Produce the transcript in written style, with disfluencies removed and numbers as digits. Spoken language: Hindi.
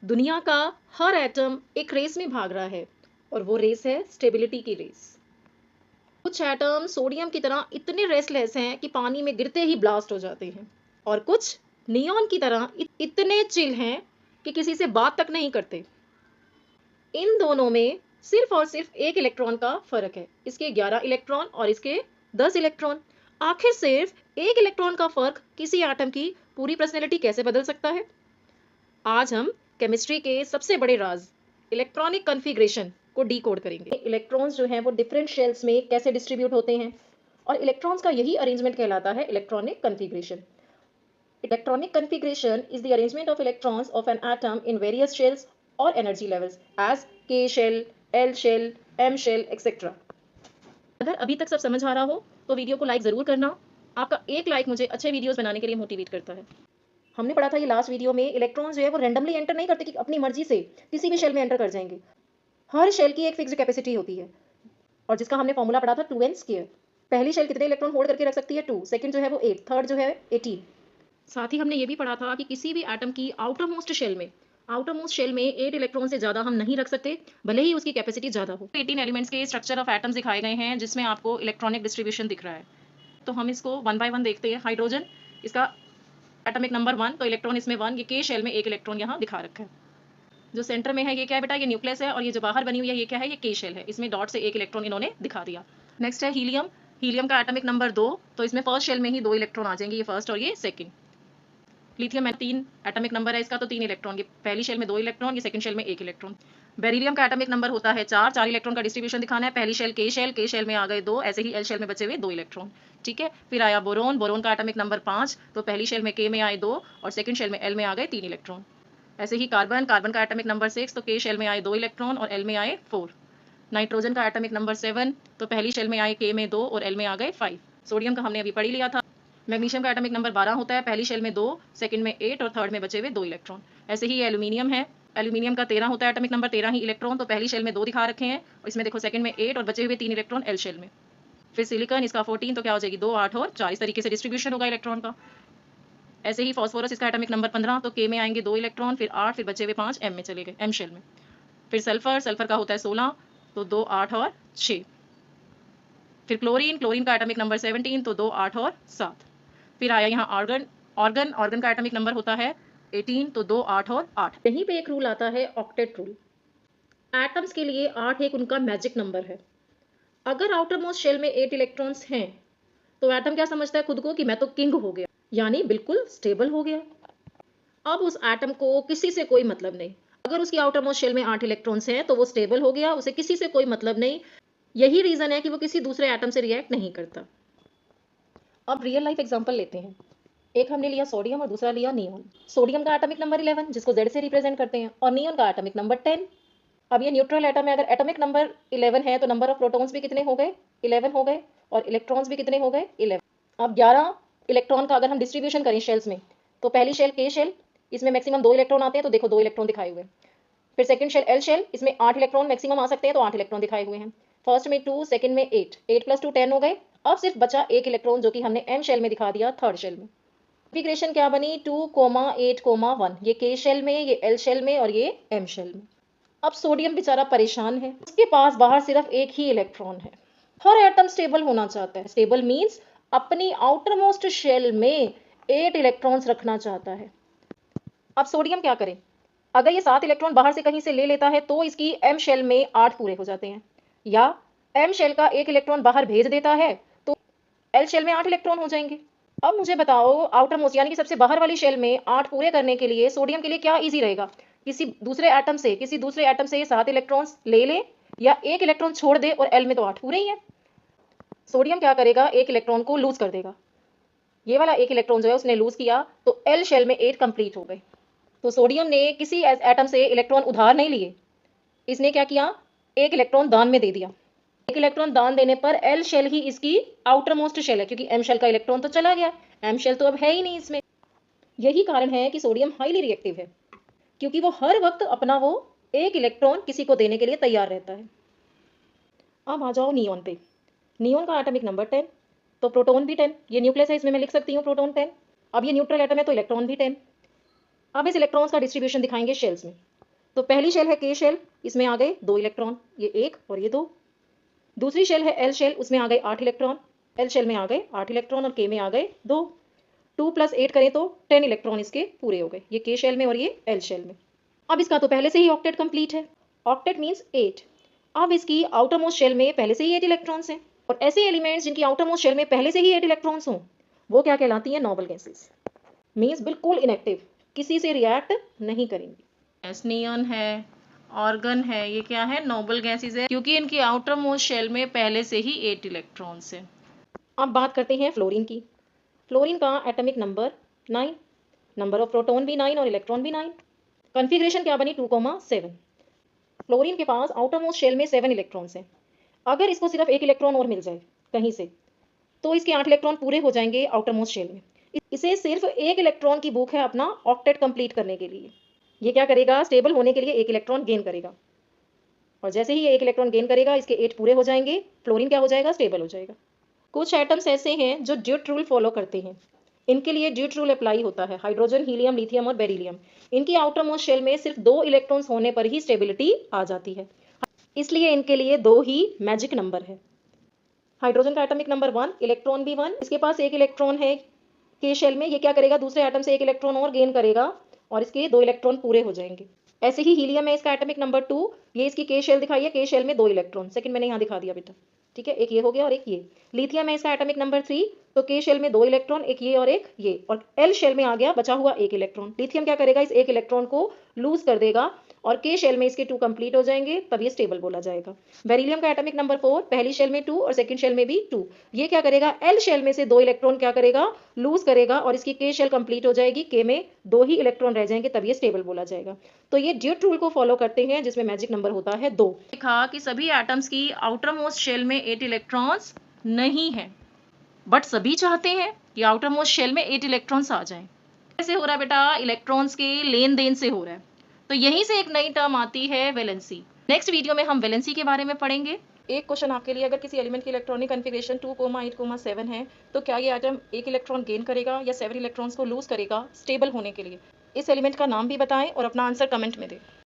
दुनिया का हर एटम एक रेस में भाग रहा है और वो रेस है स्टेबिलिटी की रेस। कुछ एटम सोडियम की तरह इतने रेस्टलेस हैं कि पानी में गिरते ही ब्लास्ट हो जाते हैं और कुछ नियॉन की तरह इतने चिल हैं कि किसी से बात तक नहीं करते। इन दोनों में सिर्फ और सिर्फ एक इलेक्ट्रॉन का फर्क है, इसके 11 इलेक्ट्रॉन और इसके 10 इलेक्ट्रॉन। आखिर सिर्फ एक इलेक्ट्रॉन का फर्क किसी एटम की पूरी पर्सनैलिटी कैसे बदल सकता है? आज हम केमिस्ट्री के सबसे बड़े राज इलेक्ट्रॉनिक कॉन्फ़िगरेशन को डीकोड करेंगे। इलेक्ट्रॉन्स जो हैं वो डिफरेंट शेल्स में कैसे डिस्ट्रीब्यूट होते हैं और इलेक्ट्रॉन्स का यही अरेंजमेंट कहलाता है electronic configuration. Electronic configuration is the arrangement of electrons of an atom in various shells or energy levels as K shell, L shell, M shell, etc. अगर अभी तक सब समझ आ रहा हो तो वीडियो को लाइक ज़रूर करना। आपका एक लाइक मुझे अच्छे वीडियोस बनाने के लिए मोटिवेट करता है। हमने पढ़ा था ये लास्ट वीडियो में इलेक्ट्रॉन्स जो है वो रैंडमली एंटर नहीं करते कि अपनी मर्जी से किसी भी शेल में एंटर कर जाएंगे। हर शेल की एक फिक्स्ड कैपेसिटी होती है और जिसका हमने फॉर्मूला पढ़ा था 2n स्क्वायर। पहली शेल कितने इलेक्ट्रॉन होल्ड करके रख सकती है? 2। सेकंड जो है वो 8, थर्ड जो है 18। साथ ही हमने ये भी पढ़ा था कि किसी भी एटम की आउटर मोस्ट शेल में 8 इलेक्ट्रॉन से ज़्यादा हम नहीं रख सकते, भले ही उसकी कैपेसिटी ज़्यादा हो। 18 एलिमेंट्स के स्ट्रक्चर ऑफ एटम्स दिखाए गए हैं जिसमें आपको इलेक्ट्रॉनिक डिस्ट्रीब्यूशन दिख रहा है। तो हम इसको वन बाय वन देखते हैं। हाइड्रोजन, इसका एटॉमिक नंबर 1, तो इलेक्ट्रॉन इसमें 1, ये के शेल में एक इलेक्ट्रॉन यहाँ दिखा रखा है। जो सेंटर में है ये क्या है बेटा? ये न्यूक्लियस है और ये जो बाहर बनी हुई है ये क्या है? ये के शेल है। इसमें डॉट से एक इलेक्ट्रॉन इन्होंने दिखा दिया। नेक्स्ट है हीलियम। हीलियम का एटॉमिक नंबर 2, तो इसमें फर्स्ट शेल में ही 2 इलेक्ट्रॉन आ जाएंगे, ये फर्स्ट और ये सेकंड। लिथियम में 3 एटॉमिक नंबर है इसका, तो 3 इलेक्ट्रॉन, ये पहली शेल में 2 इलेक्ट्रॉन, ये सेकंड शेल में 1 इलेक्ट्रॉन। बेरिलियम का एटॉमिक नंबर होता है 4, 4 इलेक्ट्रॉन का डिस्ट्रीब्यूशन दिखाना है। पहली शेल के शेल में आ गए 2, ऐसे ही एल शेल में बचे हुए 2 इलेक्ट्रॉन। ठीक है, फिर आया बोरोन। बोरोन का एटॉमिक नंबर 5, तो पहली शेल में के में आए 2 और सेकंड शेल में एल में आ गए 3 इलेक्ट्रॉन। ऐसे ही कार्बन का एटॉमिक नंबर 6, तो के शेल में आए 2 इलेक्ट्रॉन और एल में आए 4। नाइट्रोजन का एटॉमिक नंबर 7, तो पहली शेल में आए के में 2 और एल में आ गए 5। सोडियम का हमने अभी पढ़ ही लिया था। मैग्नीशियम का एटॉमिक नंबर 12 होता है, पहली शेल में 2, सेकंड में 8 और थर्ड में बचे हुए 2 इलेक्ट्रॉन। ऐसे ही एल्यूमिनियम है, एल्यूमिनियम का 13 होता है एटॉमिक नंबर, 13 ही इलेक्ट्रॉन, तो पहली शेल में 2 दिखा रखे हैं और इसमें देखो सेकंड में 8 और बचे हुए 3 इलेक्ट्रॉन एल शेल में। फिर सिलिकॉन, इसका 14, तो क्या हो जाएगी 2, 8 और 4, इस तरीके से डिस्ट्रीब्यूशन होगा इलेक्ट्रॉन का। ऐसे ही फॉस्फोरस, इसका एटॉमिक नंबर 15, तो के में आएंगे 2 इलेक्ट्रॉन, फिर 8, फिर बचे हुए 5 एम में चले गए, एम शेल में। फिर सल्फर, सल्फर का होता है 16, तो 2, 8 और 6। फिर क्लोरीन, क्लोरीन का एटॉमिक नंबर 17, तो 2, 8 और 7। फिर आया यहाँ आर्गन। ऑर्गन का एटॉमिक नंबर होता है 18, तो 2, 8 और 8। यहीं पे एक रूल आता है, ऑक्टेट रूल। एटम्स के लिए 8 एक उनका मैजिक नंबर है। अगर आउटर मोस्ट शेल में 8 इलेक्ट्रॉन्स हैं तो एटम क्या समझता है खुद को? कि मैं तो किंग हो गया, यानी बिल्कुल स्टेबल हो गया। अब उस एटम को किसी से कोई मतलब नहीं। अगर उसकी आउटर मोस्ट शेल में 8 इलेक्ट्रॉन्स हैं तो वो स्टेबल हो गया, उसे किसी से कोई मतलब नहीं। यही रीजन है कि वो किसी दूसरे एटम से रिएक्ट नहीं करता। अब रियल लाइफ एग्जांपल लेते हैं। एक हमने लिया सोडियम और दूसरा लिया नियॉन। सोडियम का एटॉमिक नंबर 11, जिसको Z से रिप्रेजेंट करते हैं, और नियॉन का एटॉमिक नंबर 10। अब ये न्यूट्रल एटम है, अगर एटॉमिक नंबर 11 है तो नंबर ऑफ प्रोटॉन्स भी कितने हो गए? 11 हो गए, और इलेक्ट्रॉन्स भी कितने हो गए? 11। अब 11 इलेक्ट्रॉन का अगर हम डिस्ट्रीब्यूशन करें शेल्स में, तो पहली शेल के शेल, इसमें मैक्सिमम 2 इलेक्ट्रॉन आते हैं, तो देखो 2 इलेक्ट्रॉन दिखाए हुए हैं। फिर सेकंड शेल एल शेल, इसमें 8 इलेक्ट्रॉन मैक्सिमम आ सकते हैं, तो 8 इलेक्ट्रॉन दिखाए हुए हैं। फर्स्ट में 2, सेकंड में 8, 8 + 2 10 हो गए। अब सिर्फ बचा एक इलेक्ट्रॉन जो कि हमने एम शेल में दिखा दिया, थर्ड शेल में। कॉन्फ़िगरेशन क्या बनी? 2, 8, 1, ये के शेल में, ये एल शेल में और ये एम शेल में। अब सोडियम बेचारा परेशान है, उसके पास बाहर सिर्फ एक ही इलेक्ट्रॉन है। हर एटम स्टेबल होना चाहता है। स्टेबल मींस अपनी आउटर मोस्ट शेल में 8 इलेक्ट्रॉन्स रखना चाहता है। अब सोडियम क्या करे? अगर ये 7 इलेक्ट्रॉन बाहर से कहीं से ले लेता है तो इसकी एम शेल में 8 पूरे हो जाते हैं, या एम शेल का एक इलेक्ट्रॉन बाहर भेज देता है तो एल शेल में 8 इलेक्ट्रॉन हो जाएंगे। अब मुझे बताओ, आउटर मोस्ट यानी कि सबसे बाहर वाली शेल में 8 पूरे करने के लिए सोडियम के लिए क्या इजी रहेगा? किसी दूसरे एटम से 7 इलेक्ट्रॉन्स ले ले, या एक इलेक्ट्रॉन छोड़ दे, और एल में तो 8 पूरे ही है। सोडियम क्या करेगा? एक इलेक्ट्रॉन को लूज कर देगा। ये वाला एक इलेक्ट्रॉन जो है उसने लूज किया, तो एल शेल में 8 कंप्लीट हो गए। तो सोडियम ने किसी एटम से इलेक्ट्रॉन उधार नहीं लिए, इसने क्या किया? एक इलेक्ट्रॉन दान में दे दिया। एक इलेक्ट्रॉन दान देने पर एल शेल ही इसकी आउटर मोस्ट शेल है, क्योंकि एम शेल का इलेक्ट्रॉन तो चला गया, एम शेल तो अब है ही नहीं इसमें। यही कारण है कि सोडियम हाईली रिएक्टिव है, क्योंकि वो हर वक्त अपना वो एक इलेक्ट्रॉन किसी को देने के लिए तैयार रहता है। अब आ जाओ नियॉन पे। नियॉन का एटॉमिक नंबर 10, तो प्रोटॉन भी 10, ये न्यूक्लियस है, इसमें मैं लिख सकती हूँ प्रोटॉन 10। अब ये न्यूट्रल एटम है तो इलेक्ट्रॉन भी 10। अब इस इलेक्ट्रॉन्स का डिस्ट्रीब्यूशन दिखाएंगे शेल्स में। तो पहली शेल है के शेल, इसमें आ गए 2 इलेक्ट्रॉन, ये 1 और ये 2। दूसरी शेल है एल शेल, उसमें आ गए 8 इलेक्ट्रॉन, एल शेल में आ गए 8 इलेक्ट्रॉन और के में आ गए 2। 2 + 8 करें तो 10 इलेक्ट्रॉन इसके पूरे हो गए, ये के शेल में और ये एल शेल में। अब इसका तो पहले से ही ऑक्टेट कंप्लीट है, ऑक्टेट मीन्स 8। अब इसकी आउटर मोस्ट शेल में पहले से ही 8 इलेक्ट्रॉन्स हैं, और ऐसे एलिमेंट्स जिनकी आउटर मोस्ट शेल में पहले से ही 8 इलेक्ट्रॉन्स हों वो क्या कहलाती हैं? Noble gases. मीन्स बिल्कुल इनएक्टिव, किसी से रिएक्ट नहीं करेंगी। एस्नियन है, ऑर्गन है, ये क्या है? नोबल गैसेस है, क्योंकि इनकी आउटर मोस्ट शेल में पहले से ही 8 इलेक्ट्रॉन्स हैं। अब बात करते हैं फ्लोरीन की। फ्लोरीन का atomic number 9, number of proton भी 9 और इलेक्ट्रॉन भी 9। कॉन्फ़िगरेशन क्या बनी? 2,7। फ्लोरीन के पास आउटर मोस्ट शेल में 7 इलेक्ट्रॉन्स हैं। अगर इसको सिर्फ 1 इलेक्ट्रॉन और मिल जाए कहीं से तो इसके 8 इलेक्ट्रॉन पूरे हो जाएंगे आउटर मोस्ट शेल में। इसे सिर्फ 1 इलेक्ट्रॉन की भूख है अपना ऑक्टेट कंप्लीट करने के लिए। ये क्या करेगा? स्टेबल होने के लिए 1 इलेक्ट्रॉन गेन करेगा, और जैसे ही ये 1 इलेक्ट्रॉन गेन करेगा इसके 8 पूरे हो जाएंगे, फ्लोरीन क्या हो जाएगा? स्टेबल हो जाएगा। कुछ एटम्स ऐसे हैं जो ड्यूट रूल फॉलो करते हैं, इनके लिए ड्यूट रूल अप्लाई होता है। हाइड्रोजन, हीलियम, लिथियम और बेरिलियम, इनकी आउटर मोस्ट शेल में सिर्फ 2 इलेक्ट्रॉन्स होने पर ही स्टेबिलिटी आ जाती है, इसलिए इनके लिए 2 ही मैजिक नंबर है। हाइड्रोजन का एटॉमिक नंबर 1, इलेक्ट्रॉन भी 1, इसके पास 1 इलेक्ट्रॉन है के शेल में, ये क्या करेगा? दूसरे एटम से 1 इलेक्ट्रॉन और गेन करेगा और इसके 2 इलेक्ट्रॉन पूरे हो जाएंगे। ऐसे ही हीलियम है, इसका एटॉमिक नंबर 2, ये इसकी के शेल दिखाई है, के शेल में 2 इलेक्ट्रॉन, सेकंड मैंने यहाँ दिखा दिया बेटा, ठीक है, एक ये हो गया और एक ये। लिथियम है, इसका एटॉमिक नंबर 3, तो के शेल में 2 इलेक्ट्रॉन, एक ये और एक ये, और एल शेल में आ गया बचा हुआ 1 इलेक्ट्रॉन। लिथियम क्या करेगा? इस 1 इलेक्ट्रॉन को लूज कर देगा और के शेल में इसके 2 कंप्लीट हो जाएंगे, तब ये स्टेबल बोला जाएगा। बेरिलियम का एटॉमिक नंबर 4, पहली शेल में 2 और सेकंड शेल में भी 2, ये क्या करेगा? एल शेल में से 2 इलेक्ट्रॉन क्या करेगा? लूज करेगा और इसकी के शेल कंप्लीट हो जाएगी, के में 2 ही इलेक्ट्रॉन रह जाएंगे, तब ये स्टेबल बोला जाएगा। तो ये ड्यूट रूल को फॉलो करते हैं जिसमें मैजिक नंबर होता है 2। देखा कि सभी एटम्स की आउटर मोस्ट शेल में 8 इलेक्ट्रॉन्स नहीं है, बट सभी चाहते हैं कि आउटर मोस्ट शेल में 8 इलेक्ट्रॉन्स आ जाएं। कैसे हो रहा है बेटा? इलेक्ट्रॉन्स के लेन देन से हो रहा है। तो यहीं से एक नई टर्म आती है वैलेंसी। नेक्स्ट वीडियो में हम वैलेंसी के बारे में पढ़ेंगे। एक क्वेश्चन आपके लिए, अगर किसी एलिमेंट की इलेक्ट्रॉनिक कॉन्फ़िगरेशन 2,8,7 है तो क्या ये एटम 1 इलेक्ट्रॉन गेन करेगा या 7 इलेक्ट्रॉन्स को लूज करेगा स्टेबल होने के लिए? इस एलिमेंट का नाम भी बताएं और अपना आंसर कमेंट में दें।